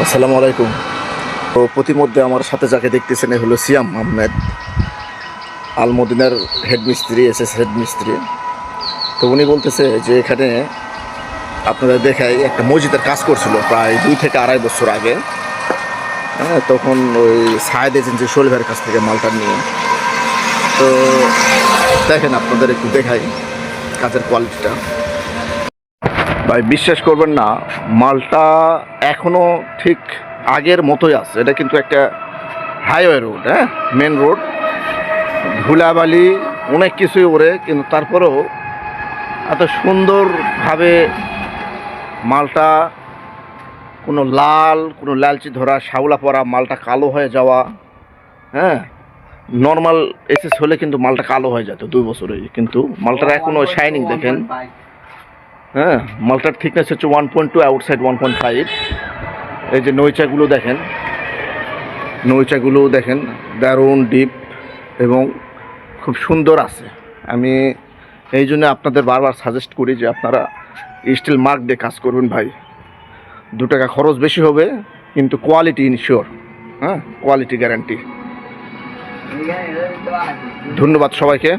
আসসালামু আলাইকুম। তো প্রতিমধ্যে আমার সাথে যাকে দেখতেছেন এ হলো সিয়াম আহমেদ, আলমদিনার হেড মিস্ত্রি, হেড মিস্ত্রি। তো উনি বলতেছে যে এখানে আপনাদের দেখায় একটা মসজিদের কাজ করছিল প্রায় 2 থেকে 2.5 বছর আগে। হ্যাঁ, তখন ওই সায়েদ এজেন্সি শোলভাইয়ের কাছ থেকে মালটা নিয়ে। তো দেখেন আপনাদের একটু দেখাই কাজের কোয়ালিটিটা। ভাই বিশ্বাস করবেন না, মালটা এখনও ঠিক আগের মতোই আছে। এটা কিন্তু একটা হাইওয়ে রোড, হ্যাঁ, মেন রোড, ধুলাবালি অনেক কিছুই ওরে, কিন্তু তারপরেও এত সুন্দরভাবে মালটা কোনো লাল, কোনো লালচি ধরা, শাওলা পরা, মালটা কালো হয়ে যাওয়া। হ্যাঁ, নর্মাল এসএস হলে কিন্তু মালটা কালো হয়ে যেত 2 বছরে, কিন্তু মালটার এখনও শাইনিং দেখেন। হ্যাঁ, মালটার থিকনেস হচ্ছে 1.2, আউটসাইড 1.5। এই যে নৈচাগুলো দেখেন, দারুণ ডিপ এবং খুব সুন্দর আছে। আমি এই জন্য আপনাদের বারবার সাজেস্ট করি যে আপনারা স্টিল মার্ক দিয়ে কাজ করবেন ভাই। 2 টাকা খরচ বেশি হবে, কিন্তু কোয়ালিটি ইনশিওর। হ্যাঁ, কোয়ালিটি গ্যারান্টি। ধন্যবাদ সবাইকে।